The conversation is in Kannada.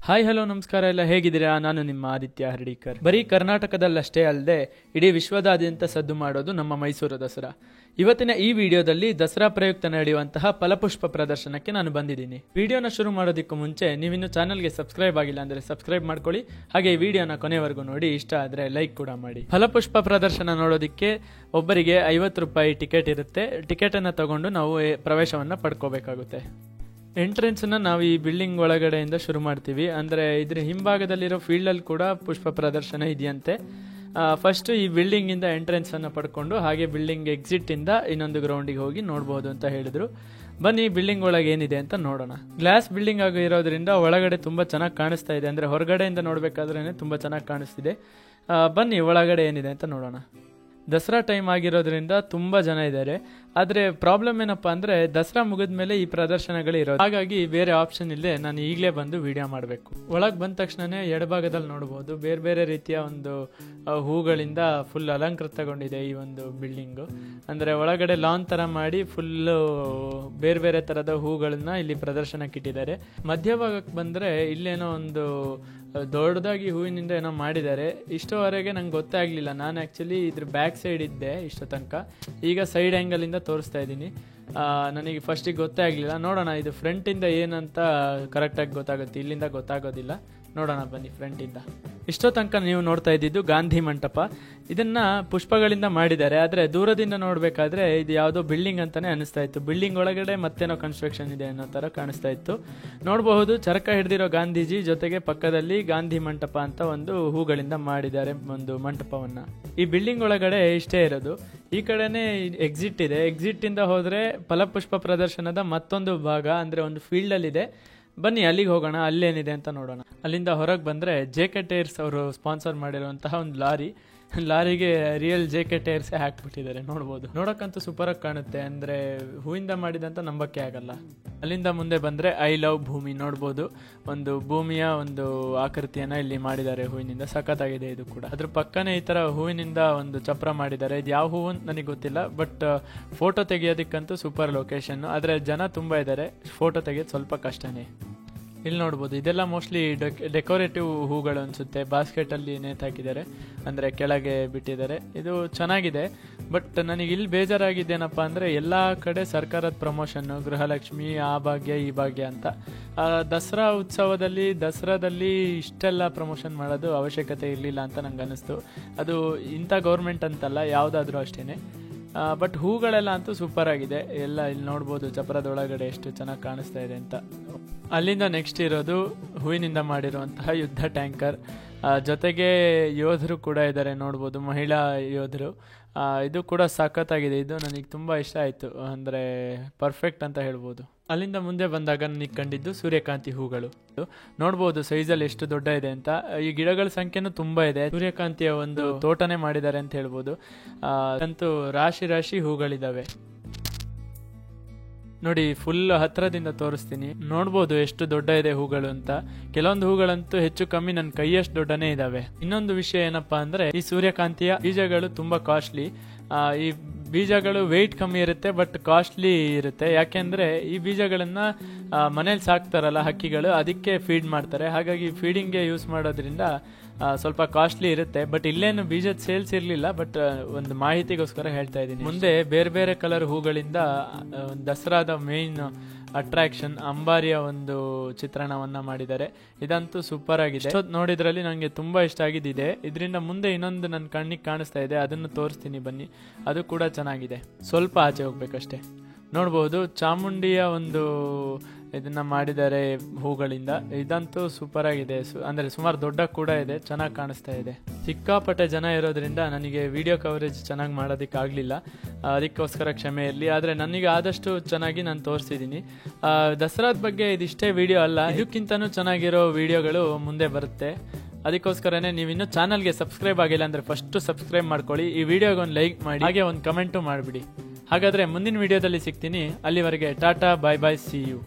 ಹಾಯ್ ಹಲೋ ನಮಸ್ಕಾರ ಎಲ್ಲ ಹೇಗಿದ್ದೀರಾ? ನಾನು ನಿಮ್ಮ ಆದಿತ್ಯ ಹರ್ಡೀಕರ್. ಬರೀ ಕರ್ನಾಟಕದಲ್ಲಷ್ಟೇ ಅಲ್ಲದೆ ಇಡೀ ವಿಶ್ವದಾದ್ಯಂತ ಸದ್ದು ಮಾಡೋದು ನಮ್ಮ ಮೈಸೂರು ದಸರಾ. ಇವತ್ತಿನ ಈ ವಿಡಿಯೋದಲ್ಲಿ ದಸರಾ ಪ್ರಯುಕ್ತ ನಡೆಯುವಂತಹ ಫಲಪುಷ್ಪ ಪ್ರದರ್ಶನಕ್ಕೆ ನಾನು ಬಂದಿದ್ದೀನಿ. ವಿಡಿಯೋನ ಶುರು ಮಾಡೋದಕ್ಕೂ ಮುಂಚೆ ನೀವಿನ್ನು ಚಾನಲ್ಗೆ ಸಬ್ಸ್ಕ್ರೈಬ್ ಆಗಿಲ್ಲ ಅಂದರೆ ಸಬ್ಸ್ಕ್ರೈಬ್ ಮಾಡ್ಕೊಳ್ಳಿ. ಹಾಗೆ ಈ ವಿಡಿಯೋನ ಕೊನೆವರೆಗೂ ನೋಡಿ, ಇಷ್ಟ ಆದರೆ ಲೈಕ್ ಕೂಡ ಮಾಡಿ. ಫಲಪುಷ್ಪ ಪ್ರದರ್ಶನ ನೋಡೋದಕ್ಕೆ ಒಬ್ಬರಿಗೆ 50 ರೂಪಾಯಿ ಟಿಕೆಟ್ ಇರುತ್ತೆ. ಟಿಕೆಟನ್ನು ತಗೊಂಡು ನಾವು ಪ್ರವೇಶವನ್ನು ಪಡ್ಕೋಬೇಕಾಗುತ್ತೆ. ಎಂಟ್ರೆನ್ಸ್ನ ನಾವು ಈ ಬಿಲ್ಡಿಂಗ್ ಒಳಗಡೆಯಿಂದ ಶುರು ಮಾಡ್ತೀವಿ. ಅಂದರೆ ಇದ್ರ ಹಿಂಭಾಗದಲ್ಲಿರೋ ಫೀಲ್ಡಲ್ಲಿ ಕೂಡ ಪುಷ್ಪ ಪ್ರದರ್ಶನ ಇದೆಯಂತೆ. ಫಸ್ಟ್ ಈ ಬಿಲ್ಡಿಂಗಿಂದ ಎಂಟ್ರೆನ್ಸನ್ನು ಪಡ್ಕೊಂಡು ಹಾಗೆ ಬಿಲ್ಡಿಂಗ್ ಎಕ್ಸಿಟಿಂದ ಇನ್ನೊಂದು ಗ್ರೌಂಡಿಗೆ ಹೋಗಿ ನೋಡ್ಬೋದು ಅಂತ ಹೇಳಿದರು. ಬನ್ನಿ ಬಿಲ್ಡಿಂಗ್ ಒಳಗೆ ಏನಿದೆ ಅಂತ ನೋಡೋಣ. ಗ್ಲಾಸ್ ಬಿಲ್ಡಿಂಗ್ ಆಗಿ ಇರೋದ್ರಿಂದ ಒಳಗಡೆ ತುಂಬ ಚೆನ್ನಾಗಿ ಕಾಣಿಸ್ತಾ ಇದೆ. ಅಂದರೆ ಹೊರಗಡೆಯಿಂದ ನೋಡಬೇಕಾದ್ರೇ ತುಂಬ ಚೆನ್ನಾಗಿ ಕಾಣಿಸ್ತಿದೆ. ಬನ್ನಿ ಒಳಗಡೆ ಏನಿದೆ ಅಂತ ನೋಡೋಣ. ದಸರಾ ಟೈಮ್ ಆಗಿರೋದ್ರಿಂದ ತುಂಬ ಜನ ಇದ್ದಾರೆ. ಆದರೆ ಪ್ರಾಬ್ಲಮ್ ಏನಪ್ಪ ಅಂದರೆ ದಸರಾ ಮುಗಿದ ಮೇಲೆ ಈ ಪ್ರದರ್ಶನಗಳು ಇರೋದು. ಹಾಗಾಗಿ ಬೇರೆ ಆಪ್ಷನ್ ಇಲ್ಲದೆ ನಾನು ಈಗಲೇ ಬಂದು ವಿಡಿಯೋ ಮಾಡಬೇಕು. ಒಳಗೆ ಬಂದ ತಕ್ಷಣವೇ ಎಡಭಾಗದಲ್ಲಿ ನೋಡ್ಬೋದು ಬೇರೆ ಬೇರೆ ರೀತಿಯ ಒಂದು ಹೂಗಳಿಂದ ಫುಲ್ ಅಲಂಕೃತಗೊಂಡಿದೆ ಈ ಒಂದು ಬಿಲ್ಡಿಂಗು. ಅಂದರೆ ಒಳಗಡೆ ಲಾನ್ ಥರ ಮಾಡಿ ಫುಲ್ಲು ಬೇರೆ ಬೇರೆ ಥರದ ಹೂಗಳನ್ನ ಇಲ್ಲಿ ಪ್ರದರ್ಶನಕ್ಕೆ ಇಟ್ಟಿದ್ದಾರೆ. ಮಧ್ಯಭಾಗಕ್ಕೆ ಬಂದರೆ ಇಲ್ಲೇನೋ ಒಂದು ದೊಡ್ಡದಾಗಿ ಹೂವಿನಿಂದ ಏನೋ ಮಾಡಿದ್ದಾರೆ. ಇಷ್ಟೋವರೆಗೆ ನಂಗೆ ಗೊತ್ತೇ ಆಗಲಿಲ್ಲ. ನಾನು ಆ್ಯಕ್ಚುಲಿ ಇದ್ರ ಬ್ಯಾಕ್ ಸೈಡ್ ಇದ್ದೆ ಇಷ್ಟು ತನಕ. ಈಗ ಸೈಡ್ ಆ್ಯಂಗಲಿಂದ ತೋರಿಸ್ತಾ ಇದ್ದೀನಿ. ನನಗೆ ಫಸ್ಟಿಗೆ ಗೊತ್ತೇ ಆಗಲಿಲ್ಲ. ನೋಡೋಣ ಇದು ಫ್ರಂಟಿಂದ ಏನಂತ ಕರೆಕ್ಟಾಗಿ ಗೊತ್ತಾಗುತ್ತೆ. ಇಲ್ಲಿಂದ ಗೊತ್ತಾಗೋದಿಲ್ಲ. ನೋಡೋಣ ಬನ್ನಿ ಫ್ರಂಟಿಂದ. ಇಷ್ಟೋ ತನಕ ನೀವು ನೋಡ್ತಾ ಇದ್ದಿದ್ದು ಗಾಂಧಿ ಮಂಟಪ. ಇದನ್ನು ಪುಷ್ಪಗಳಿಂದ ಮಾಡಿದ್ದಾರೆ. ಆದರೆ ದೂರದಿಂದ ನೋಡಬೇಕಾದ್ರೆ ಇದು ಯಾವುದೋ ಬಿಲ್ಡಿಂಗ್ ಅಂತಲೇ ಅನಿಸ್ತಾ ಇತ್ತು. ಬಿಲ್ಡಿಂಗ್ ಒಳಗಡೆ ಮತ್ತೇನೋ ಕನ್ಸ್ಟ್ರಕ್ಷನ್ ಇದೆ ಅನ್ನೋ ಥರ ಕಾಣಿಸ್ತಾ ಇತ್ತು. ನೋಡಬಹುದು ಚರಕ ಹಿಡಿದಿರೋ ಗಾಂಧೀಜಿ ಜೊತೆಗೆ ಪಕ್ಕದಲ್ಲಿ ಗಾಂಧಿ ಮಂಟಪ ಅಂತ ಒಂದು ಹೂಗಳಿಂದ ಮಾಡಿದ್ದಾರೆ ಒಂದು ಮಂಟಪವನ್ನು. ಈ ಬಿಲ್ಡಿಂಗ್ ಒಳಗಡೆ ಇಷ್ಟೇ ಇರೋದು. ಈ ಕಡೆನೇ ಎಕ್ಸಿಟ್ ಇದೆ. ಎಕ್ಸಿಟಿಂದ ಹೋದರೆ ಫಲಪುಷ್ಪ ಪ್ರದರ್ಶನದ ಮತ್ತೊಂದು ಭಾಗ ಅಂದರೆ ಒಂದು ಫೀಲ್ಡಲ್ಲಿದೆ. ಬನ್ನಿ ಅಲ್ಲಿಗೆ ಹೋಗೋಣ, ಅಲ್ಲೇನಿದೆ ಅಂತ ನೋಡೋಣ. ಅಲ್ಲಿಂದ ಹೊರಗೆ ಬಂದರೆ JK ಟೈರ್ಸ್ ಅವರು ಸ್ಪಾನ್ಸರ್ ಮಾಡಿರುವಂತಹ ಒಂದು ಲಾರಿಗೆ ರಿಯಲ್ JK ಟೈರ್ಸೇ ಹಾಕ್ಬಿಟ್ಟಿದ್ದಾರೆ. ನೋಡ್ಬೋದು. ನೋಡೋಕ್ಕಂತೂ ಸೂಪರಾಗಿ ಕಾಣುತ್ತೆ. ಅಂದರೆ ಹೂವಿಂದ ಮಾಡಿದಂತ ನಂಬಕ್ಕೆ ಆಗಲ್ಲ. ಅಲ್ಲಿಂದ ಮುಂದೆ ಬಂದರೆ ಐ ಲವ್ ಭೂಮಿ ನೋಡ್ಬೋದು. ಒಂದು ಭೂಮಿಯ ಒಂದು ಆಕೃತಿಯನ್ನು ಇಲ್ಲಿ ಮಾಡಿದ್ದಾರೆ ಹೂವಿನಿಂದ. ಸಖತ್ತಾಗಿದೆ ಇದು ಕೂಡ. ಅದ್ರ ಪಕ್ಕನೇ ಈ ಥರ ಹೂವಿನಿಂದ ಒಂದು ಚಪ್ರ ಮಾಡಿದ್ದಾರೆ. ಇದು ಯಾವ ಹೂವು ಅಂತ ನನಗೆ ಗೊತ್ತಿಲ್ಲ. ಬಟ್ ಫೋಟೋ ತೆಗಿಯೋದಕ್ಕಂತೂ ಸೂಪರ್ ಲೊಕೇಶನ್. ಆದರೆ ಜನ ತುಂಬ ಇದ್ದಾರೆ. ಫೋಟೋ ತೆಗೆಯೋದು ಸ್ವಲ್ಪ ಕಷ್ಟನೇ. ಇಲ್ಲಿ ನೋಡ್ಬೋದು ಇದೆಲ್ಲ ಮೋಸ್ಟ್ಲಿ ಡೆಕೋರೇಟಿವ್ ಹೂಗಳು ಅನಿಸುತ್ತೆ. ಬಾಸ್ಕೆಟಲ್ಲಿ ನೇತಾಕಿದ್ದಾರೆ, ಅಂದರೆ ಕೆಳಗೆ ಬಿಟ್ಟಿದ್ದಾರೆ. ಇದು ಚೆನ್ನಾಗಿದೆ. ಬಟ್ ನನಗೆ ಇಲ್ಲಿ ಬೇಜಾರಾಗಿದ್ದೇನಪ್ಪ ಅಂದರೆ ಎಲ್ಲ ಕಡೆ ಸರ್ಕಾರದ ಪ್ರಮೋಷನ್ನು, ಗೃಹಲಕ್ಷ್ಮಿ, ಆ ಭಾಗ್ಯ ಈ ಭಾಗ್ಯ ಅಂತ. ದಸರಾ ದಸರಾದಲ್ಲಿ ಇಷ್ಟೆಲ್ಲ ಪ್ರಮೋಷನ್ ಮಾಡೋದು ಅವಶ್ಯಕತೆ ಇರಲಿಲ್ಲ ಅಂತ ನಂಗೆ ಅನ್ನಿಸ್ತು. ಅದು ಇಂಥ ಗೌರ್ಮೆಂಟ್ ಅಂತಲ್ಲ, ಯಾವುದಾದ್ರೂ ಅಷ್ಟೇ. ಬಟ್ ಹೂಗಳೆಲ್ಲ ಅಂತೂ ಸೂಪರ್ ಆಗಿದೆ. ಎಲ್ಲ ಇಲ್ಲಿ ನೋಡ್ಬೋದು ಚಪ್ರದೊಳಗಡೆ ಎಷ್ಟು ಚೆನ್ನಾಗಿ ಕಾಣಿಸ್ತಾ ಇದೆ ಅಂತ. ಅಲ್ಲಿಂದ ನೆಕ್ಸ್ಟ್ ಇರೋದು ಹೂವಿನಿಂದ ಮಾಡಿರುವಂತಹ ಯುದ್ಧ ಟ್ಯಾಂಕರ್. ಜೊತೆಗೆ ಯೋಧರು ಕೂಡ ಇದ್ದಾರೆ ನೋಡ್ಬೋದು, ಮಹಿಳಾ ಯೋಧರು. ಇದು ಕೂಡ ಸಖತ್ತಾಗಿದೆ. ಇದು ನನಗೆ ತುಂಬ ಇಷ್ಟ ಆಯಿತು. ಅಂದರೆ ಪರ್ಫೆಕ್ಟ್ ಅಂತ ಹೇಳ್ಬೋದು. ಅಲ್ಲಿಂದ ಮುಂದೆ ಬಂದಾಗ ನನಗೆ ಕಂಡಿದ್ದು ಸೂರ್ಯಕಾಂತಿ ಹೂಗಳು. ನೋಡ್ಬೋದು ಸೈಜಲ್ಲಿ ಎಷ್ಟು ದೊಡ್ಡ ಇದೆ ಅಂತ. ಈ ಗಿಡಗಳ ಸಂಖ್ಯೆನೂ ತುಂಬ ಇದೆ. ಸೂರ್ಯಕಾಂತಿಯ ಒಂದು ತೋಟನೇ ಮಾಡಿದ್ದಾರೆ ಅಂತ ಹೇಳ್ಬೋದು. ಅಂತೂ ರಾಶಿ ಹೂಗಳಿದ್ದಾವೆ ನೋಡಿ. ಫುಲ್ ಹತ್ರದಿಂದ ತೋರಿಸ್ತೀನಿ. ನೋಡ್ಬೋದು ಎಷ್ಟು ದೊಡ್ಡ ಇದೆ ಹೂಗಳು ಅಂತ. ಕೆಲವೊಂದು ಹೂಗಳಂತೂ ಹೆಚ್ಚು ಕಮ್ಮಿ ನನ್ನ ಕೈಯಷ್ಟು ದೊಡ್ಡನೇ ಇದಾವೆ. ಇನ್ನೊಂದು ವಿಷಯ ಏನಪ್ಪಾ ಅಂದ್ರೆ ಈ ಸೂರ್ಯಕಾಂತಿಯ ಬೀಜಗಳು ತುಂಬಾ ಕಾಸ್ಟ್ಲಿ. ಈ ಬೀಜಗಳು ವೆಯ್ಟ್ ಕಮ್ಮಿ ಇರುತ್ತೆ, ಬಟ್ ಕಾಸ್ಟ್ಲಿ ಇರುತ್ತೆ. ಯಾಕೆಂದ್ರೆ ಈ ಬೀಜಗಳನ್ನ ಮನೇಲಿ ಸಾಕ್ತಾರಲ್ಲ ಹಕ್ಕಿಗಳು, ಅದಕ್ಕೆ ಫೀಡ್ ಮಾಡ್ತಾರೆ. ಹಾಗಾಗಿ ಫೀಡಿಂಗ್ಗೆ ಯೂಸ್ ಮಾಡೋದ್ರಿಂದ ಸ್ವಲ್ಪ ಕಾಸ್ಟ್ಲಿ ಇರುತ್ತೆ. ಬಟ್ ಇಲ್ಲೇನು ಬೀಜದ ಸೇಲ್ಸ್ ಇರಲಿಲ್ಲ. ಬಟ್ ಒಂದು ಮಾಹಿತಿಗೋಸ್ಕರ ಹೇಳ್ತಾ ಇದ್ದೀನಿ. ಮುಂದೆ ಬೇರೆ ಬೇರೆ ಕಲರ್ ಹೂಗಳಿಂದ ದಸರಾದ ಮೇನ್ ಅಟ್ರಾಕ್ಷನ್ ಅಂಬಾರಿಯ ಒಂದು ಚಿತ್ರಣವನ್ನ ಮಾಡಿದ್ದಾರೆ. ಇದಂತೂ ಸೂಪರ್ ಆಗಿದೆ. ನೋಡಿದ್ರಲ್ಲಿ ನನಗೆ ತುಂಬಾ ಇಷ್ಟ ಆಗಿದ್ದಿದೆ. ಇದರಿಂದ ಮುಂದೆ ಇನ್ನೊಂದು ನನ್ನ ಕಣ್ಣಿಗೆ ಕಾಣಿಸ್ತಾ ಇದೆ, ಅದನ್ನು ತೋರಿಸ್ತೀನಿ ಬನ್ನಿ. ಅದು ಕೂಡ ಚೆನ್ನಾಗಿದೆ. ಸ್ವಲ್ಪ ಆಚೆ ಹೋಗ್ಬೇಕಷ್ಟೇ. ನೋಡ್ಬೋದು ಚಾಮುಂಡಿಯ ಒಂದು ಇದನ್ನ ಮಾಡಿದ್ದಾರೆ ಹೂಗಳಿಂದ. ಇದಂತೂ ಸೂಪರ್ ಆಗಿದೆ. ಅಂದ್ರೆ ಸುಮಾರು ದೊಡ್ಡ ಕೂಡ ಇದೆ, ಚೆನ್ನಾಗಿ ಕಾಣಿಸ್ತಾ ಇದೆ. ಸಿಕ್ಕಾಪಟ್ಟೆ ಜನ ಇರೋದ್ರಿಂದ ನನಗೆ ವಿಡಿಯೋ ಕವರೇಜ್ ಚೆನ್ನಾಗಿ ಮಾಡೋದಕ್ಕಾಗಲಿಲ್ಲ. ಅದಕ್ಕೋಸ್ಕರ ಕ್ಷಮೆ ಇರಲಿ. ಆದರೆ ನನಗೆ ಆದಷ್ಟು ಚೆನ್ನಾಗಿ ನಾನು ತೋರಿಸಿದ್ದೀನಿ. ದಸರಾದ ಬಗ್ಗೆ ಇದಿಷ್ಟೇ ವಿಡಿಯೋ ಅಲ್ಲ, ಇದಕ್ಕಿಂತನೂ ಚೆನ್ನಾಗಿರೋ ವಿಡಿಯೋಗಳು ಮುಂದೆ ಬರುತ್ತೆ. ಅದಕ್ಕೋಸ್ಕರನೇ ನೀವಿನ್ನೂ ಚಾನಲ್ಗೆ ಸಬ್ಸ್ಕ್ರೈಬ್ ಆಗಿಲ್ಲ ಅಂದರೆ ಫಸ್ಟ್ ಸಬ್ಸ್ಕ್ರೈಬ್ ಮಾಡ್ಕೊಳ್ಳಿ. ಈ ವಿಡಿಯೋಗೆ ಒಂದು ಲೈಕ್ ಮಾಡಿ, ಹಾಗೆ ಒಂದು ಕಮೆಂಟು ಮಾಡಿಬಿಡಿ. ಹಾಗಾದರೆ ಮುಂದಿನ ವಿಡಿಯೋದಲ್ಲಿ ಸಿಗ್ತೀನಿ. ಅಲ್ಲಿವರೆಗೆ ಟಾಟಾ, ಬಾಯ್ ಬಾಯ್, ಸಿ ಯು.